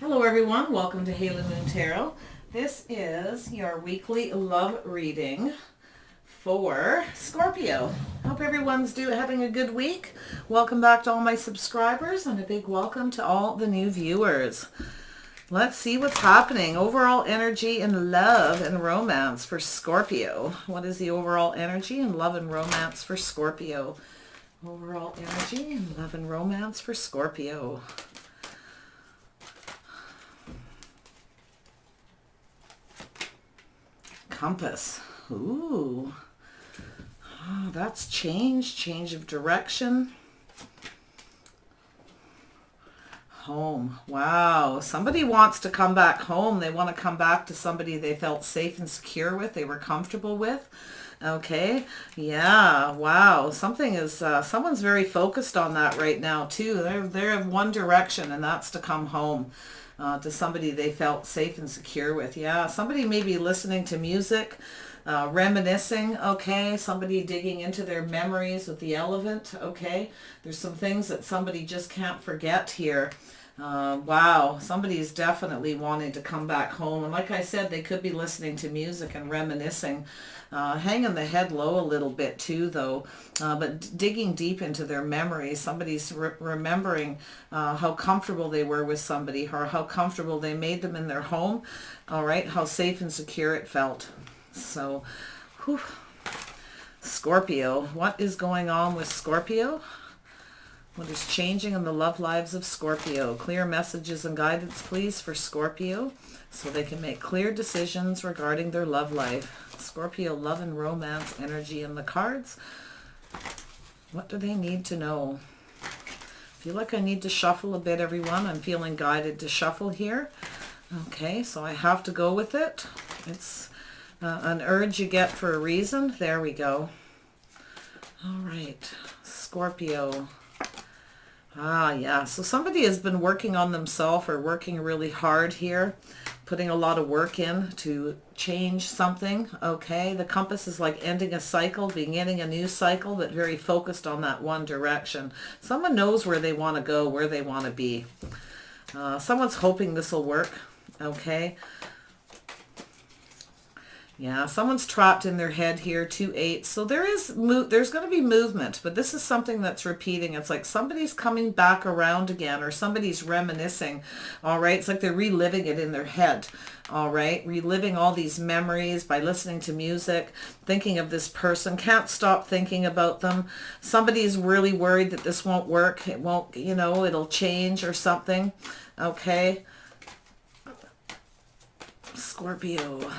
Hello everyone, welcome to Halo Moon Tarot. This is your weekly love reading for Scorpio. Hope everyone's having a good week. Welcome back to all my subscribers and a big welcome to all the new viewers. Let's see what's happening. Overall energy in love and romance for Scorpio. What is the overall energy in love and romance for Scorpio? Overall energy in love and romance for Scorpio. Compass. Ooh. Oh, that's change of direction. Home. Wow. Somebody wants to come back home. They want to come back to somebody they felt safe and secure with, they were comfortable with. Okay. Yeah. Wow. Something is, someone's very focused on that right now too. They're in one direction, and that's to come home. To somebody they felt safe and secure with. Yeah, somebody may be listening to music, reminiscing, okay, somebody digging into their memories with the elephant, okay. There's some things that somebody just can't forget here. Wow, somebody's definitely wanting to come back home. And like I said, they could be listening to music and reminiscing, hanging the head low a little bit too, though, but digging deep into their memories. Somebody's remembering how comfortable they were with somebody, or how comfortable they made them in their home, all right, how safe and secure it felt. So, whew. Scorpio, what is going on with Scorpio? What is changing in the love lives of Scorpio? Clear messages and guidance, please, for Scorpio, so they can make clear decisions regarding their love life. Scorpio, love and romance energy in the cards. What do they need to know? I feel like I need to shuffle a bit, everyone. I'm feeling guided to shuffle here. Okay, so I have to go with it. It's an urge you get for a reason. There we go. All right, Scorpio. Ah, yeah. So somebody has been working on themselves, or working really hard here, putting a lot of work in to change something. Okay. The compass is like ending a cycle, beginning a new cycle, but very focused on that one direction. Someone knows where they want to go, where they want to be. Someone's hoping this will work. Okay. Yeah, someone's trapped in their head here, 2-8. So there's going to be movement, but this is something that's repeating. It's like somebody's coming back around again, or somebody's reminiscing, all right? It's like they're reliving it in their head, all right? Reliving all these memories by listening to music, thinking of this person, can't stop thinking about them. Somebody's really worried that this won't work. It won't, you know, it'll change or something, okay? Scorpio.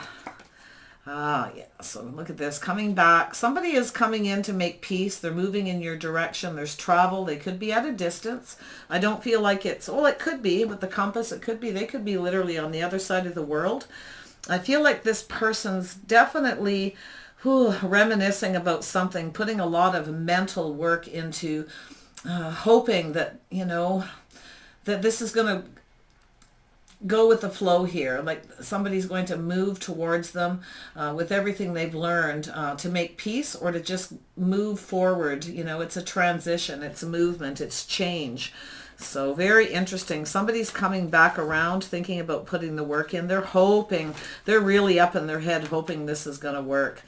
Ah, yeah. So look at this. Coming back. Somebody is coming in to make peace. They're moving in your direction. There's travel. They could be at a distance. I don't feel like it's... Well, it could be with the compass. It could be. They could be literally on the other side of the world. I feel like this person's definitely reminiscing about something, putting a lot of mental work into hoping that, you know, that this is going to go with the flow here, like somebody's going to move towards them with everything they've learned to make peace, or to just move forward. You know, it's a transition, it's a movement, it's change. So very interesting. Somebody's coming back around, thinking about putting the work in. They're hoping, they're really up in their head hoping this is going to work.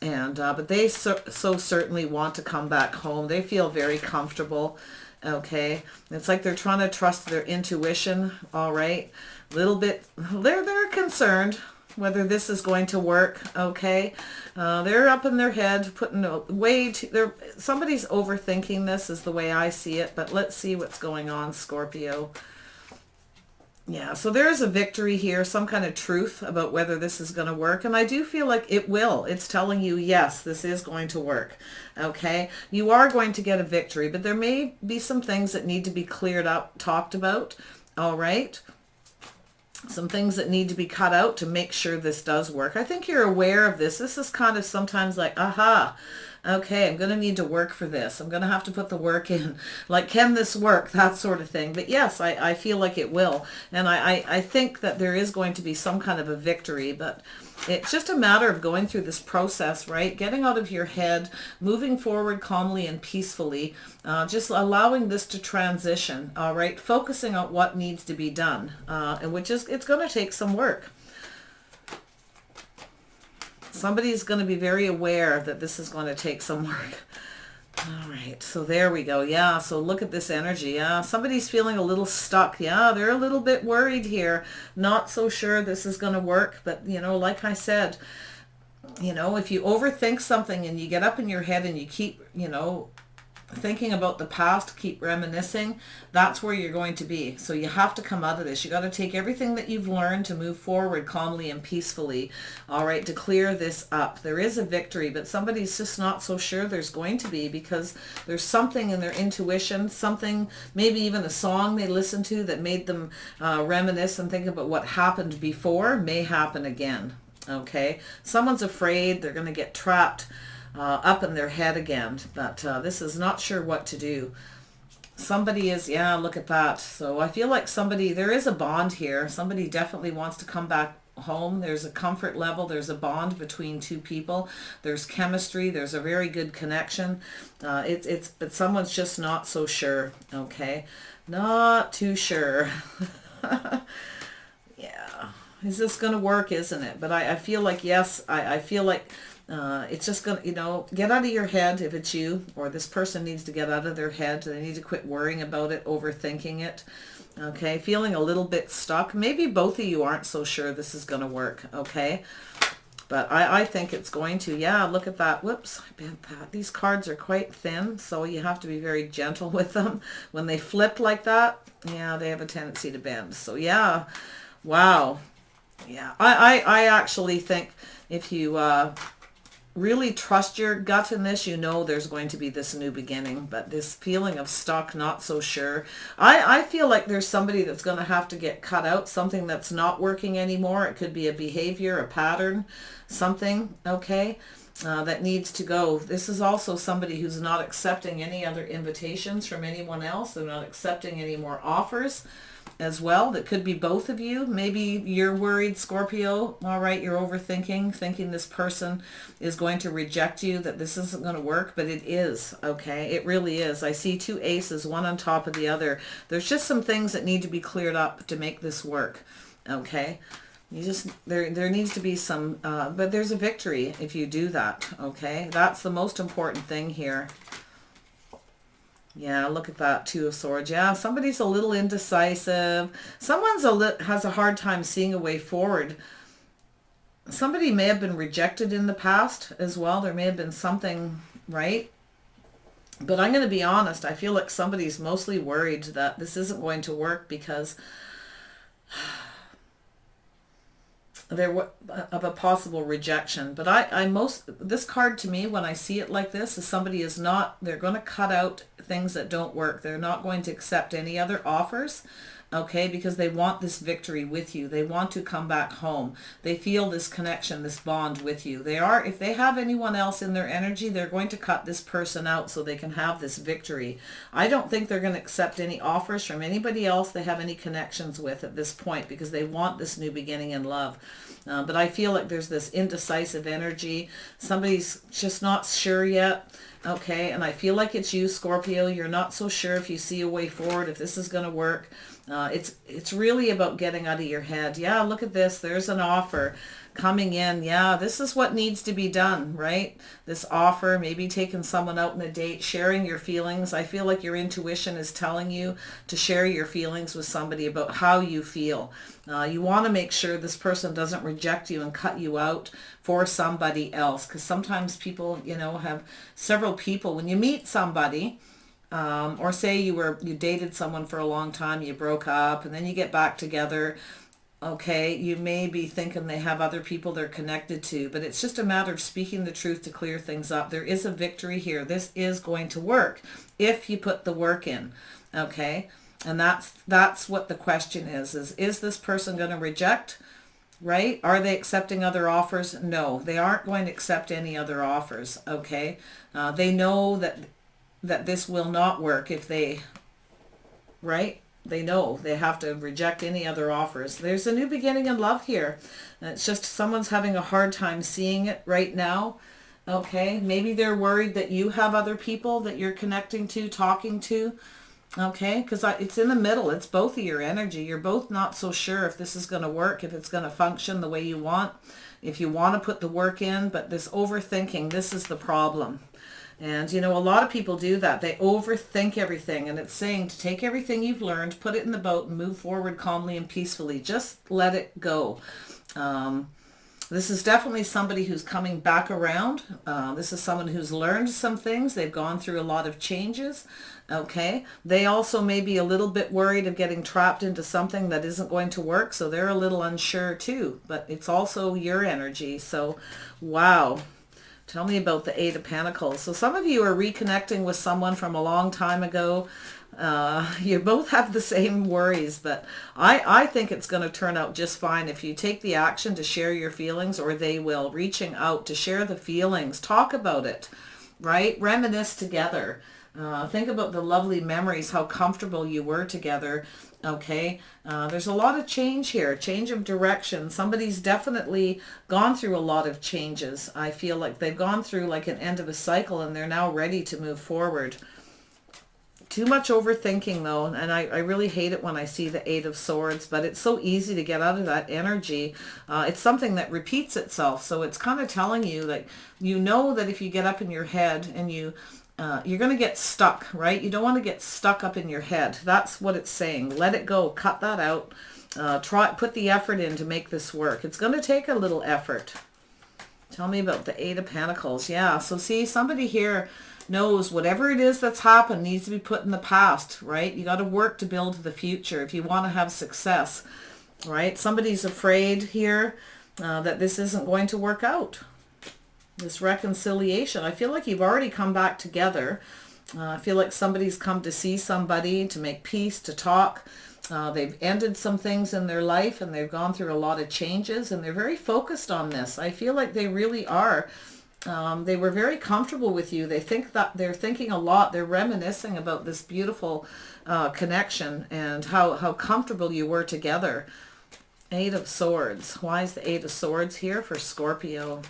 And but they so certainly want to come back home. They feel very comfortable. Okay, it's like they're trying to trust their intuition. All right, little bit, they're concerned whether this is going to work. Okay, they're up in their head, putting way too, somebody's overthinking this, is the way I see it. But let's see what's going on, Scorpio. Yeah, so there is a victory here, some kind of truth about whether this is going to work. And I do feel like it will. It's telling you, yes, this is going to work. Okay, you are going to get a victory, but there may be some things that need to be cleared up, talked about. All right. Some things that need to be cut out to make sure this does work. I think you're aware of this. This is kind of sometimes like, aha, Okay, I'm going to need to work for this. I'm going to have to put the work in. Like, can this work? That sort of thing. But yes, I feel like it will. And I think that there is going to be some kind of a victory, but it's just a matter of going through this process, right? Getting out of your head, moving forward calmly and peacefully, just allowing this to transition, all right? Focusing on what needs to be done, and which is, it's going to take some work. Somebody's going to be very aware that this is going to take some work. All right, so there we go. Yeah, so look at this energy. Yeah, somebody's feeling a little stuck. Yeah, they're a little bit worried here. Not so sure this is going to work. But, you know, like I said, you know, if you overthink something and you get up in your head and you keep, you know, thinking about the past, keep reminiscing, that's where you're going to be. So you have to come out of this. You got to take everything that you've learned to move forward calmly and peacefully, all right, to clear this up. There is a victory, but somebody's just not so sure there's going to be, because there's something in their intuition, something, maybe even a song they listened to that made them reminisce and think about what happened before may happen again. Okay, someone's afraid they're going to get trapped up in their head again, but this is not sure what to do. Somebody is, yeah, look at that. So I feel like somebody, there is a bond here. Somebody definitely wants to come back home. There's a comfort level. There's a bond between two people. There's chemistry. There's a very good connection. But someone's just not so sure. Okay, not too sure. Yeah, is this going to work? Isn't it? But I feel like, yes, I feel like it's just going to, you know, get out of your head if it's you, or this person needs to get out of their head. They need to quit worrying about it, overthinking it. Okay, feeling a little bit stuck. Maybe both of you aren't so sure this is going to work. Okay, but I think it's going to. Yeah, look at that. Whoops, I bent that. These cards are quite thin, so you have to be very gentle with them. When they flip like that, yeah, they have a tendency to bend. So yeah, wow. Yeah, I actually think if you really trust your gut in this, you know there's going to be this new beginning. But this feeling of stuck, not so sure, I feel like there's somebody that's going to have to get cut out, something that's not working anymore. It could be a behavior, a pattern, something, okay, that needs to go. This is also somebody who's not accepting any other invitations from anyone else. They're not accepting any more offers as well. That could be both of you. Maybe you're worried, Scorpio, all right, you're overthinking, thinking this person is going to reject you, that this isn't going to work, but it is, okay? It really is. I see two aces, one on top of the other. There's just some things that need to be cleared up to make this work, okay? You just, there needs to be some, but there's a victory if you do that, okay? That's the most important thing here. Yeah, look at that, Two of Swords. Yeah, somebody's a little indecisive. Someone's has a hard time seeing a way forward. Somebody may have been rejected in the past as well. There may have been something, right? But I'm going to be honest. I feel like somebody's mostly worried that this isn't going to work because of a possible rejection. But this card to me, when I see it like this, is somebody is not, they're going to cut out things that don't work. They're not going to accept any other offers, okay, because they want this victory with you. They want to come back home. They feel this connection, this bond with you. They are, if they have anyone else in their energy, they're going to cut this person out so they can have this victory. I don't think they're going to accept any offers from anybody else they have any connections with at this point, because they want this new beginning in love. But I feel like there's this indecisive energy. Somebody's just not sure yet. Okay, and I feel like it's you, Scorpio. You're not so sure if you see a way forward, if this is going to work. It's really about getting out of your head. Yeah, look at this. There's an offer coming in. Yeah, this is what needs to be done, right? This offer, maybe taking someone out on a date, sharing your feelings. I feel like your intuition is telling you to share your feelings with somebody about how you feel. You want to make sure this person doesn't reject you and cut you out for somebody else, because sometimes people, you know, have several people. When you meet somebody, or say you dated someone for a long time, you broke up, and then you get back together, okay, you may be thinking they have other people they're connected to, but it's just a matter of speaking the truth to clear things up. There is a victory here. This is going to work if you put the work in, okay? And that's what the question is this person going to reject right? Are they accepting other offers? No, they aren't going to accept any other offers, okay? They know that this will not work if they, right? They know they have to reject any other offers. There's a new beginning in love here. It's just someone's having a hard time seeing it right now. Okay, maybe they're worried that you have other people that you're connecting to, talking to. Okay, because it's in the middle. It's both of your energy. You're both not so sure if this is going to work, if it's going to function the way you want, if you want to put the work in. But this overthinking, this is the problem. And, you know, a lot of people do that. They overthink everything. And it's saying to take everything you've learned, put it in the boat and move forward calmly and peacefully. Just let it go. This is definitely somebody who's coming back around. This is someone who's learned some things. They've gone through a lot of changes. Okay. They also may be a little bit worried of getting trapped into something that isn't going to work. So they're a little unsure too. But it's also your energy. So, wow. Tell me about the Eight of Pentacles. So some of you are reconnecting with someone from a long time ago. You both have the same worries, but I think it's going to turn out just fine if you take the action to share your feelings, or they will, reaching out to share the feelings. Talk about it, right? Reminisce together. Think about the lovely memories, how comfortable you were together. Okay, there's a lot of change here, change of direction. Somebody's definitely gone through a lot of changes. I feel like they've gone through like an end of a cycle and they're now ready to move forward. Too much overthinking though, and I really hate it when I see the Eight of Swords, but it's so easy to get out of that energy. It's something that repeats itself, so it's kind of telling you that you know that if you get up in your head and you're going to get stuck, right? You don't want to get stuck up in your head. That's what it's saying. Let it go. Cut that out. Put the effort in to make this work. It's going to take a little effort. Tell me about the Eight of Pentacles. Yeah, so see, somebody here knows whatever it is that's happened needs to be put in the past, right? You got to work to build the future if you want to have success, right? Somebody's afraid here that this isn't going to work out. This reconciliation. I feel like you've already come back together. I feel like somebody's come to see somebody, to make peace, to talk. They've ended some things in their life and they've gone through a lot of changes and they're very focused on this. I feel like they really are. They were very comfortable with you. They think that they're thinking a lot. They're reminiscing about this beautiful connection and how comfortable you were together. Eight of Swords. Why is the Eight of Swords here for Scorpio?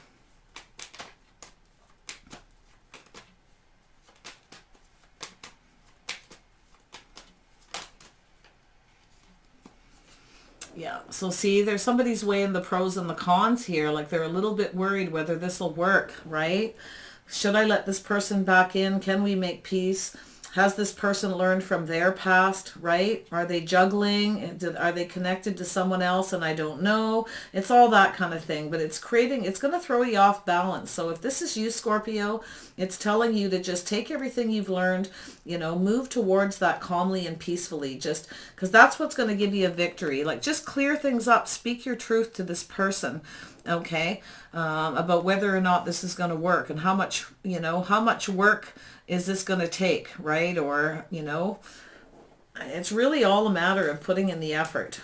Yeah, so see, there's somebody's weighing the pros and the cons here. Like they're a little bit worried whether this will work, right? Should I let this person back in? Can we make peace? Has this person learned from their past, right? Are they juggling? Are they connected to someone else and I don't know? It's all that kind of thing, but it's going to throw you off balance. So if this is you, Scorpio, it's telling you to just take everything you've learned, you know, move towards that calmly and peacefully, just because that's what's going to give you a victory. Like just clear things up, speak your truth to this person, okay, about whether or not this is going to work and how much, you know, how much work is this going to take, right? Or, you know, it's really all a matter of putting in the effort.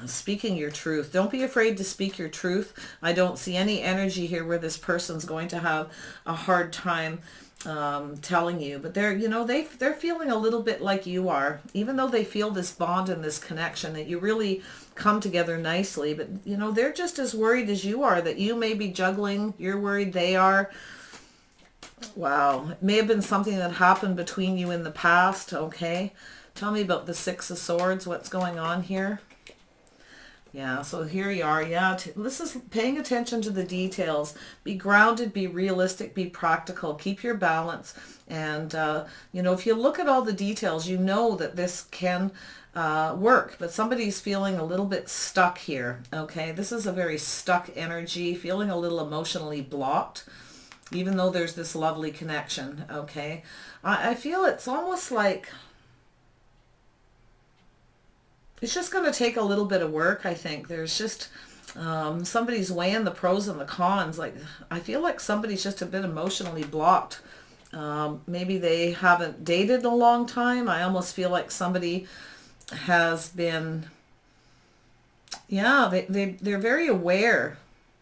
Speaking your truth. Don't be afraid to speak your truth. I don't see any energy here where this person's going to have a hard time telling you. But they're, you know, they're feeling a little bit like you are. Even though they feel this bond and this connection, that you really come together nicely. But, you know, they're just as worried as you are that you may be juggling. You're worried they are. Wow. It may have been something that happened between you in the past. Okay. Tell me about the Six of Swords. What's going on here? Yeah, so here you are. Yeah, this is paying attention to the details. Be grounded, be realistic, be practical. Keep your balance. And, you know, if you look at all the details, you know that this can work. But somebody's feeling a little bit stuck here. Okay, this is a very stuck energy, feeling a little emotionally blocked, even though there's this lovely connection. Okay, I feel it's almost like it's just going to take a little bit of work. I think there's just somebody's weighing the pros and the cons. Like I feel like somebody's just a bit emotionally blocked. Maybe they haven't dated in a long time. I almost feel like somebody has been Yeah, they're very aware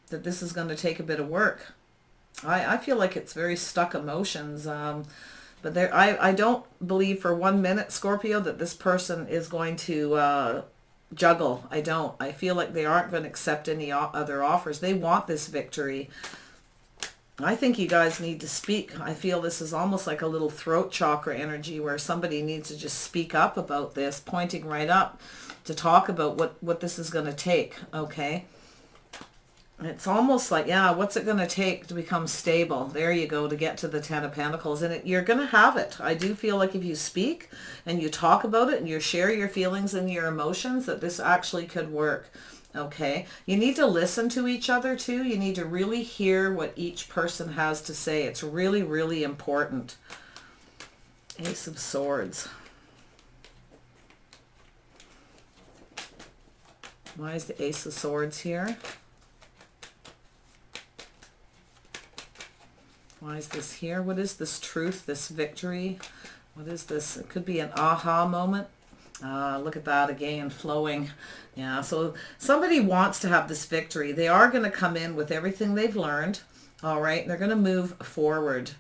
that this is going to take a bit of work. I feel like it's very stuck emotions. But I don't believe for 1 minute, Scorpio, that this person is going to juggle. I don't. I feel like they aren't going to accept any other offers. They want this victory. I think you guys need to speak. I feel this is almost like a little throat chakra energy where somebody needs to just speak up about this, pointing right up to talk about what this is going to take, okay? It's almost like, yeah, what's it going to take to become stable? There you go, to get to the Ten of Pentacles. And you're going to have it. I do feel like if you speak and you talk about it and you share your feelings and your emotions, that this actually could work. Okay. You need to listen to each other too. You need to really hear what each person has to say. It's really, really important. Ace of Swords. Why is the Ace of Swords here? Why is this here? What is this truth, this victory? What is this? It could be an aha moment. Look at that again, flowing. Yeah, so somebody wants to have this victory. They are going to come in with everything they've learned, all right? And they're going to move forward,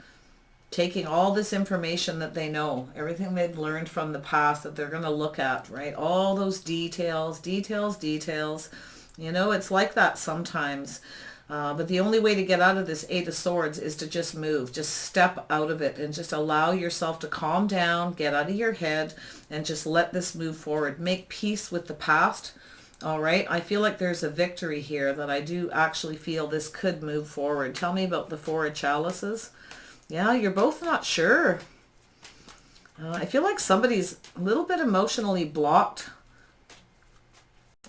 taking all this information that they know, everything they've learned from the past that they're going to look at, right? All those details. You know, it's like that sometimes. But the only way to get out of this Eight of Swords is to just move, just step out of it and just allow yourself to calm down, get out of your head and just let this move forward. Make peace with the past. All right. I feel like there's a victory here that I do actually feel this could move forward. Tell me about the Four of Chalices. Yeah, you're both not sure. I feel like somebody's a little bit emotionally blocked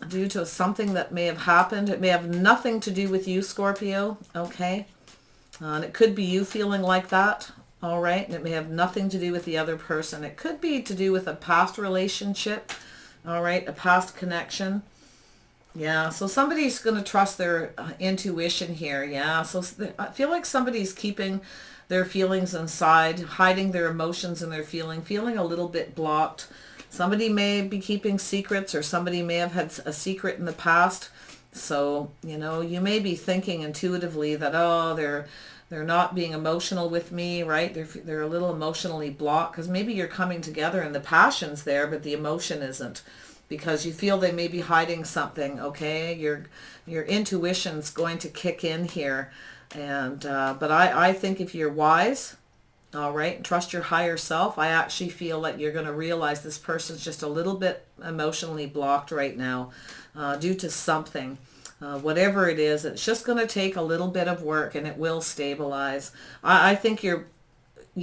due to something that may have happened. It may have nothing to do with you, Scorpio, okay? And it could be you feeling like that, all right? And it may have nothing to do with the other person. It could be to do with a past relationship, all right? A past connection. Yeah, so somebody's going to trust their intuition here, yeah? So I feel like somebody's keeping their feelings inside, hiding their emotions and their feeling a little bit blocked. Somebody may be keeping secrets, or somebody may have had a secret in the past. So, you know, you may be thinking intuitively that, oh, they're not being emotional with me, right? They're a little emotionally blocked because maybe you're coming together and the passion's there, but the emotion isn't, because you feel they may be hiding something, okay? Your intuition's going to kick in here. And but I think if you're wise, all right, trust your higher self, I actually feel like you're going to realize this person's just a little bit emotionally blocked right now due to something. Whatever it is, it's just going to take a little bit of work and it will stabilize. I think you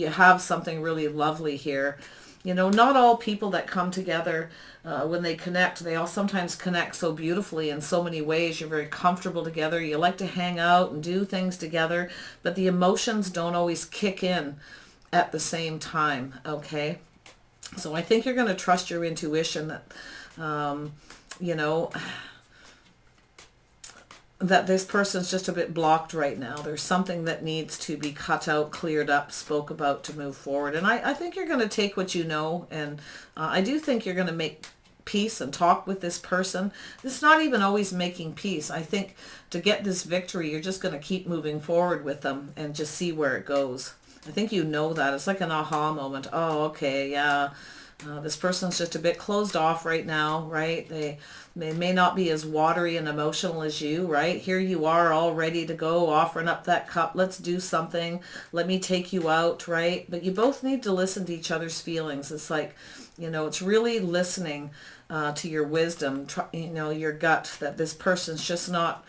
have something really lovely here. You know, not all people that come together, when they connect, they all sometimes connect so beautifully in so many ways. You're very comfortable together. You like to hang out and do things together, but the emotions don't always kick in at the same time, okay? So I think you're going to trust your intuition that, you know, that this person's just a bit blocked right now. There's something that needs to be cut out, cleared up, spoke about to move forward. And I think you're going to take what you know, and I do think you're going to make peace and talk with this person. It's not even always making peace. I think to get this victory, you're just going to keep moving forward with them and just see where it goes. I think you know that. It's like an aha moment. Oh, okay, yeah. This person's just a bit closed off right now, right? They may not be as watery and emotional as you, right? Here you are all ready to go, offering up that cup. Let's do something. Let me take you out, right? But you both need to listen to each other's feelings. It's like, you know, it's really listening to your wisdom, you know, your gut, that this person's just not...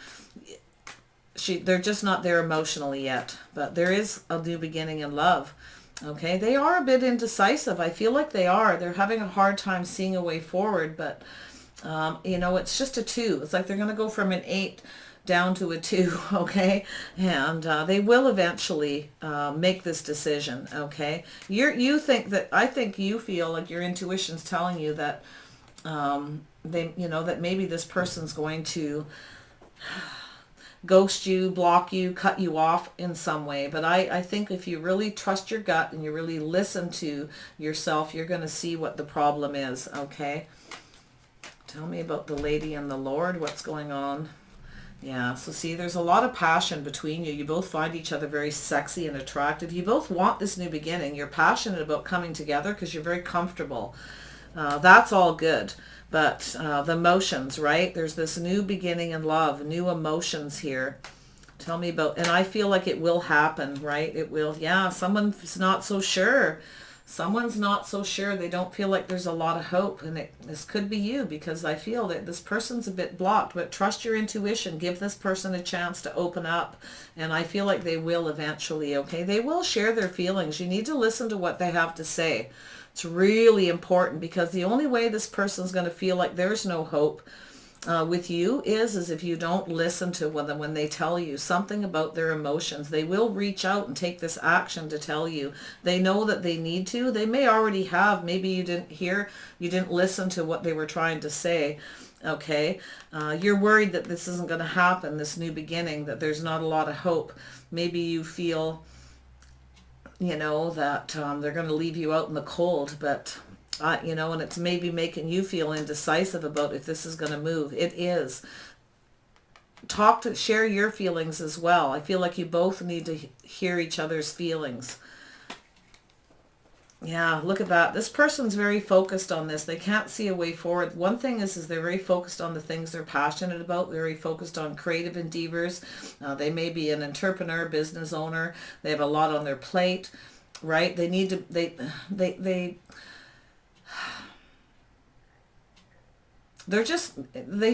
they're just not there emotionally yet, but there is a new beginning in love. Okay, they are a bit indecisive. I feel like they are. They're having a hard time seeing a way forward, but you know, it's just a 2. It's like they're going to go from an 8 down to a 2, okay? And they will eventually make this decision, okay? You think that, I think you feel like your intuition's telling you that you know, that maybe this person's going to ghost you, block you, cut you off in some way. But I think if you really trust your gut and you really listen to yourself, you're going to see what the problem is, okay? Tell me about the Lady and the Lord. What's going on? Yeah, so see, there's a lot of passion between you. You both find each other very sexy and attractive. You both want this new beginning. You're passionate about coming together because you're very comfortable. That's all good. But the emotions, right? There's this new beginning in love, new emotions here. Tell me about, and I feel like it will happen, right? It will. Yeah, someone's not so sure. Someone's not so sure. They don't feel like there's a lot of hope. And this could be you, because I feel that this person's a bit blocked. But trust your intuition. Give this person a chance to open up. And I feel like they will eventually, okay? They will share their feelings. You need to listen to what they have to say. It's really important, because the only way this person's going to feel like there's no hope with you is if you don't listen to them when they tell you something about their emotions. They will reach out and take this action to tell you. They know that they need to. They may already have. Maybe you didn't hear, you didn't listen to what they were trying to say. Okay, you're worried that this isn't going to happen, this new beginning, that there's not a lot of hope. Maybe you feel, you know, that they're going to leave you out in the cold, but you know, and it's maybe making you feel indecisive about if this is going to move. It is. Share your feelings as well. I feel like you both need to hear each other's feelings. Yeah, look at that. This person's very focused on this. They can't see a way forward. One thing is they're very focused on the things they're passionate about. They're very focused on creative endeavors. They may be an entrepreneur, business owner. They have a lot on their plate, right? They need to, they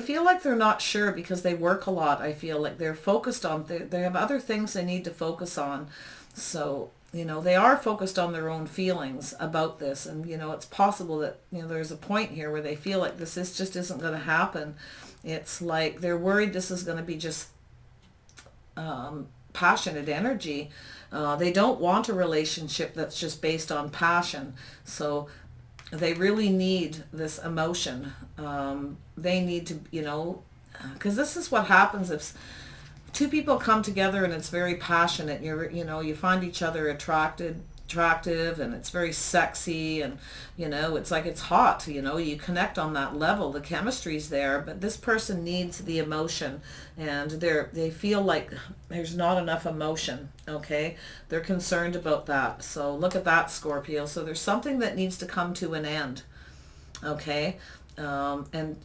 feel like they're not sure because they work a lot. I feel like they're focused on, they have other things they need to focus on. So, you know, they are focused on their own feelings about this. And, you know, it's possible that, you know, there's a point here where they feel like this just isn't going to happen. It's like they're worried this is going to be just passionate energy. They don't want a relationship that's just based on passion. So they really need this emotion. They need to, you know, because this is what happens if two people come together and it's very passionate. You know, you find each other attractive, and it's very sexy, and, you know, it's like it's hot. You know, you connect on that level. The chemistry's there, but this person needs the emotion, and they feel like there's not enough emotion. Okay, they're concerned about that. So look at that, Scorpio. So there's something that needs to come to an end. Okay, and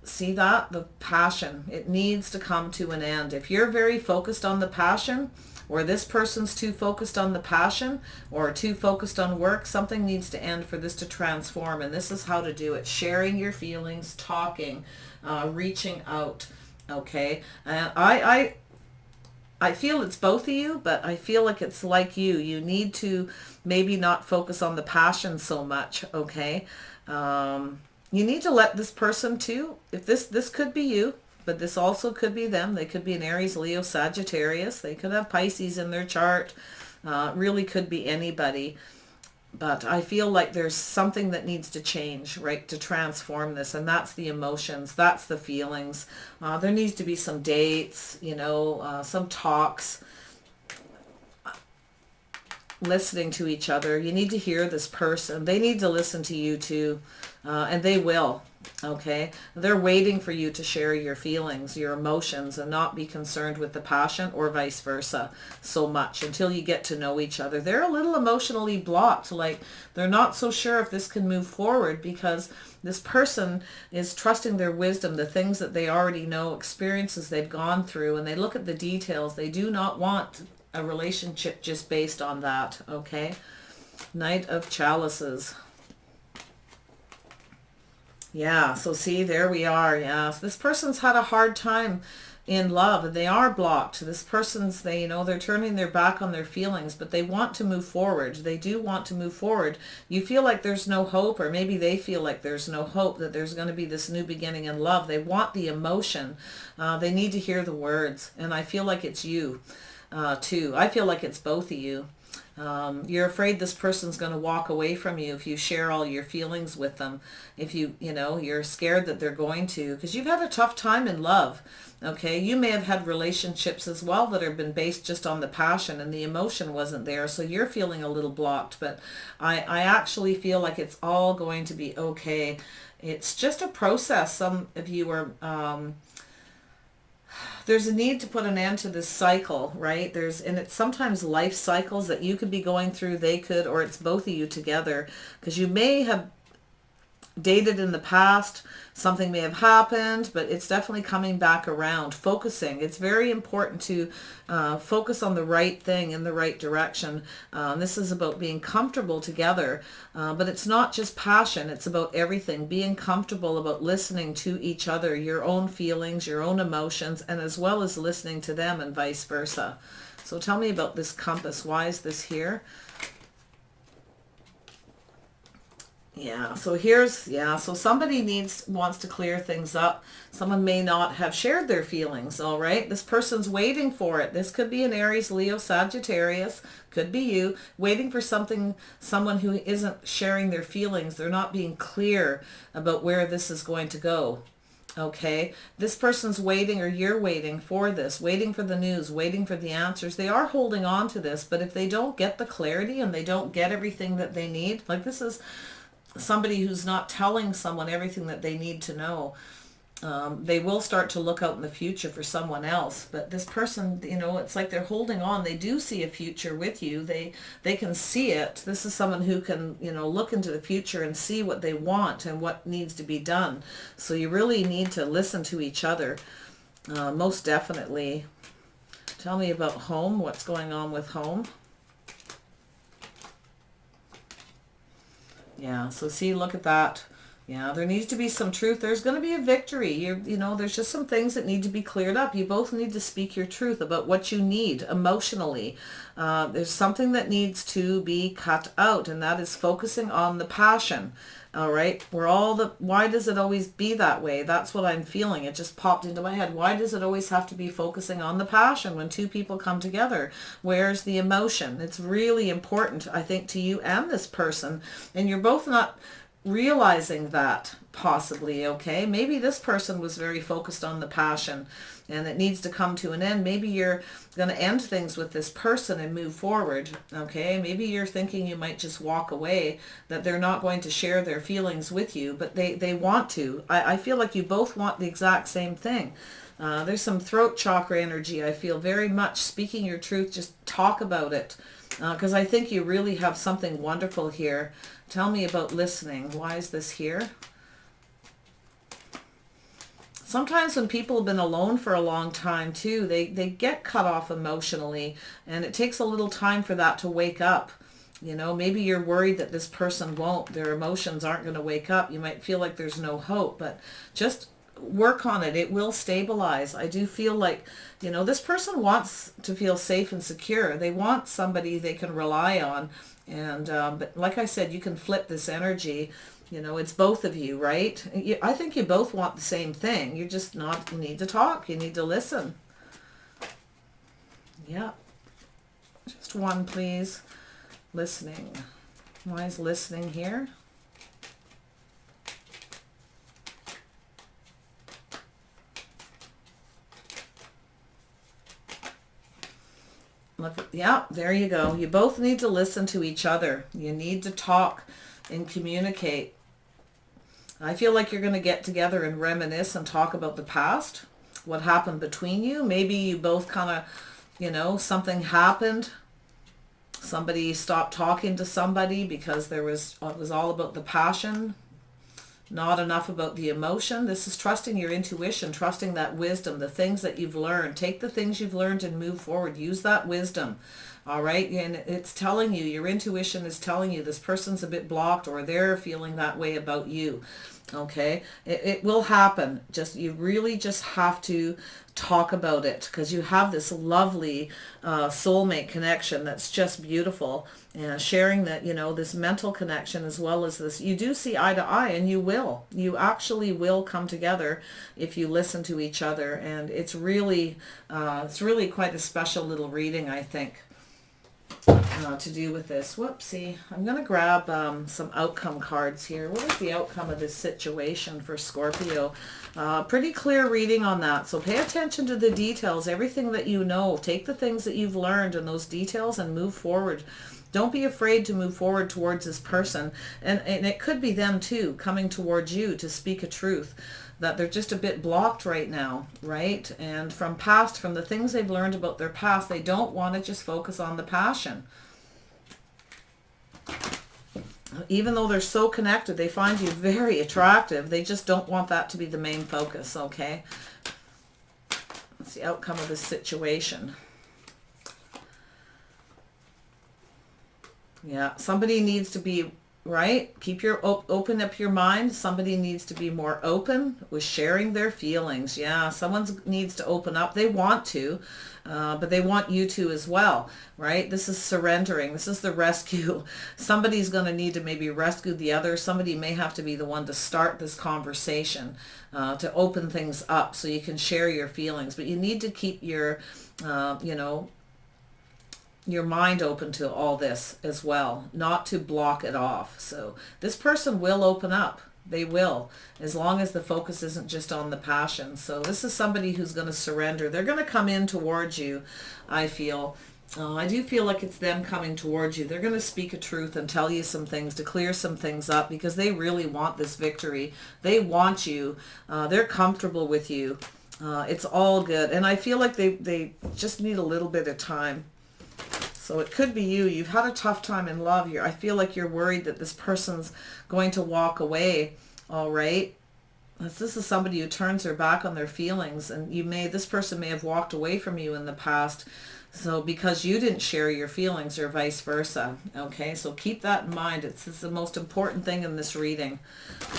see that? The passion, it needs to come to an end. If you're very focused on the passion, or this person's too focused on the passion, or too focused on work, something needs to end for this to transform. And this is how to do it. Sharing your feelings, talking, reaching out. Okay, and I feel it's both of you, but I feel like it's like you need to maybe not focus on the passion so much. Okay, you need to let this person too, if this could be you, but this also could be them. They could be an Aries, Leo, Sagittarius. They could have Pisces in their chart. Really could be anybody. But I feel like there's something that needs to change, right, to transform this. And that's the emotions. That's the feelings. There needs to be some dates, you know, some talks, listening to each other. You need to hear this person. They need to listen to you too. And they will. Okay, they're waiting for you to share your feelings, your emotions, and not be concerned with the passion, or vice versa so much until you get to know each other. They're a little emotionally blocked, like they're not so sure if this can move forward, because this person is trusting their wisdom, the things that they already know, experiences they've gone through, and they look at the details. They do not want a relationship just based on that. Okay, Knight of Chalices. Yeah, so see, there we are. Yes, this person's had a hard time in love, and they are blocked. This person's, they're turning their back on their feelings, but they want to move forward. They do want to move forward. You feel like there's no hope, or maybe they feel like there's no hope, that there's going to be this new beginning in love. They want the emotion. They need to hear the words, and I feel like it's you too. I feel like it's both of you. You're afraid this person's going to walk away from you if you share all your feelings with them. If you're scared that they're going to, because you've had a tough time in love. Okay, you may have had relationships as well that have been based just on the passion, and the emotion wasn't there, so you're feeling a little blocked. But I actually feel like it's all going to be okay. It's just a process. Some of you are, there's a need to put an end to this cycle, right? And it's sometimes life cycles that you could be going through, they could, or it's both of you together, because you may have dated in the past, something may have happened, but it's definitely coming back around. Focusing, it's very important to focus on the right thing in the right direction. This is about being comfortable together, but it's not just passion, it's about everything. Being comfortable about listening to each other, your own feelings, your own emotions, and as well as listening to them, and vice versa. So tell me about this compass. Why is this here? Yeah, so so somebody wants to clear things up. Someone may not have shared their feelings, all right? This person's waiting for it. This could be an Aries, Leo, Sagittarius, could be you, waiting for someone who isn't sharing their feelings. They're not being clear about where this is going to go. Okay, this person's waiting, or you're waiting for this, waiting for the news, waiting for the answers. They are holding on to this, but if they don't get the clarity and they don't get everything that they need, like this is somebody who's not telling someone everything that they need to know, they will start to look out in the future for someone else. But this person, it's like they're holding on. They do see a future with you. They can see it. This is someone who can, look into the future and see what they want and what needs to be done. So you really need to listen to each other, most definitely. Tell me about home. What's going on with home? Yeah, so see, look at that. Yeah, there needs to be some truth. There's going to be a victory. There's just some things that need to be cleared up. You both need to speak your truth about what you need emotionally. There's something that needs to be cut out, and that is focusing on the passion. All right, why does it always be that way? That's what I'm feeling. It just popped into my head. Why does it always have to be focusing on the passion when two people come together? Where's the emotion? It's really important, I think, to you and this person, and you're both not realizing that, possibly. Okay, maybe this person was very focused on the passion and it needs to come to an end. Maybe you're going to end things with this person and move forward. Okay, maybe you're thinking you might just walk away, that they're not going to share their feelings with you, but they want to. I feel like you both want the exact same thing. There's some throat chakra energy. I feel very much speaking your truth. Just talk about it, because I think you really have something wonderful here. Tell me about listening. Why is this here? Sometimes when people have been alone for a long time too, they get cut off emotionally, and it takes a little time for that to wake up. Maybe you're worried that this person won't. Their emotions aren't going to wake up. You might feel like there's no hope, but just work on it. It will stabilize. I do feel like, this person wants to feel safe and secure. They want somebody they can rely on. And but like I said, you can flip this energy. It's both of you, right? I think you both want the same thing. You need to talk. You need to listen. Yeah. Just one, please. Listening. Why is listening here? Yeah, there you go. You both need to listen to each other. You need to talk and communicate. I feel like you're going to get together and reminisce and talk about the past, what happened between you. Maybe you both kind of, something happened. Somebody stopped talking to somebody because it was all about the passion, not enough about the emotion. This is trusting your intuition, trusting that wisdom, the things that you've learned. Take the things you've learned and move forward. Use that wisdom. All right. And it's telling you, your intuition is telling you this person's a bit blocked, or they're feeling that way about you. Okay. It will happen. You really just have to talk about it, because you have this lovely soulmate connection that's just beautiful, and sharing that, this mental connection as well as this. You do see eye to eye, and you actually will come together if you listen to each other. And it's really quite a special little reading, I think, to do with this. Whoopsie. I'm going to grab some outcome cards here. What is the outcome of this situation for Scorpio? Pretty clear reading on that. So pay attention to the details, everything that you know. Take the things that you've learned and those details and move forward. Don't be afraid to move forward towards this person. And it could be them too, coming towards you to speak a truth, that they're just a bit blocked right now, right? And from the things they've learned about their past, they don't want to just focus on the passion. Even though they're so connected, they find you very attractive. They just don't want that to be the main focus, okay? That's the outcome of this situation. Yeah, somebody needs to be, right? Keep your open up your mind. Somebody needs to be more open with sharing their feelings. Yeah, someone needs to open up. They want to, but they want you to as well, right? This is surrendering. This is the rescue. Somebody's going to need to maybe rescue the other. Somebody may have to be the one to start this conversation, to open things up so you can share your feelings. But you need to keep your, your mind open to all this as well, not to block it off. So this person will open up. They will, as long as the focus isn't just on the passion. So this is somebody who's going to surrender. They're going to come in towards you, I feel. I do feel like it's them coming towards you. They're going to speak a truth and tell you some things to clear some things up, because they really want this victory. They want you. They're comfortable with you. It's all good. And I feel like they just need a little bit of time. So it could be you. You've had a tough time in love. I feel like you're worried that this person's going to walk away. All right. This is somebody who turns their back on their feelings, and this person may have walked away from you in the past. So because you didn't share your feelings, or vice versa. Okay. So keep that in mind. It's the most important thing in this reading.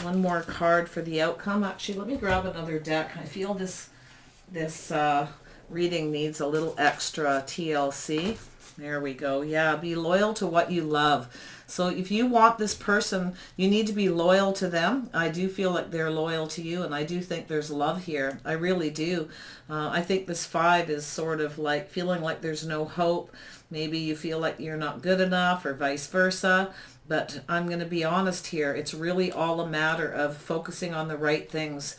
One more card for the outcome. Actually, let me grab another deck. I feel this reading needs a little extra TLC. There we go. Yeah, be loyal to what you love. So if you want this person, you need to be loyal to them. I do feel like they're loyal to you, and I do think there's love here. I really do. I think this 5 is sort of like feeling like there's no hope. Maybe you feel like you're not good enough, or vice versa. But I'm going to be honest here. It's really all a matter of focusing on the right things,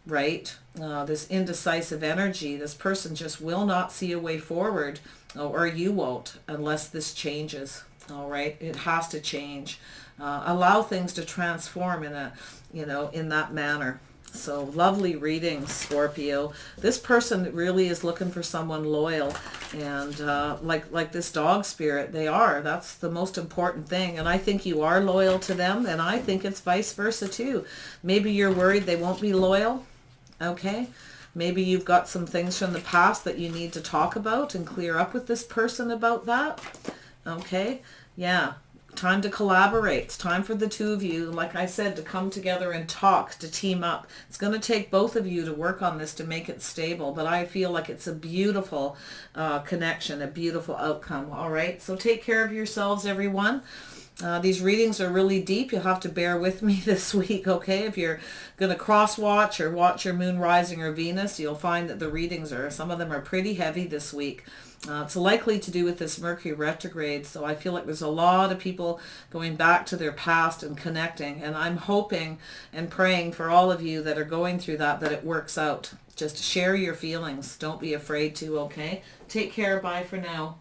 right? This indecisive energy, this person just will not see a way forward. Or you won't, unless this changes. All right, it has to change. Allow things to transform in that manner. So lovely readings, Scorpio. This person really is looking for someone loyal, and like this dog spirit, they are. That's the most important thing. And I think you are loyal to them, and I think it's vice versa too. Maybe you're worried they won't be loyal. Okay. Maybe you've got some things from the past that you need to talk about and clear up with this person about that. Okay. Yeah. Time to collaborate. It's time for the two of you, like I said, to come together and talk, to team up. It's going to take both of you to work on this to make it stable, but I feel like it's a beautiful connection, a beautiful outcome. All right. So take care of yourselves, everyone. These readings are really deep. You'll have to bear with me this week, okay? If you're going to cross-watch or watch your moon rising or Venus, you'll find that the readings some of them are pretty heavy this week. It's likely to do with this Mercury retrograde, so I feel like there's a lot of people going back to their past and connecting, and I'm hoping and praying for all of you that are going through that it works out. Just share your feelings. Don't be afraid to, okay? Take care. Bye for now.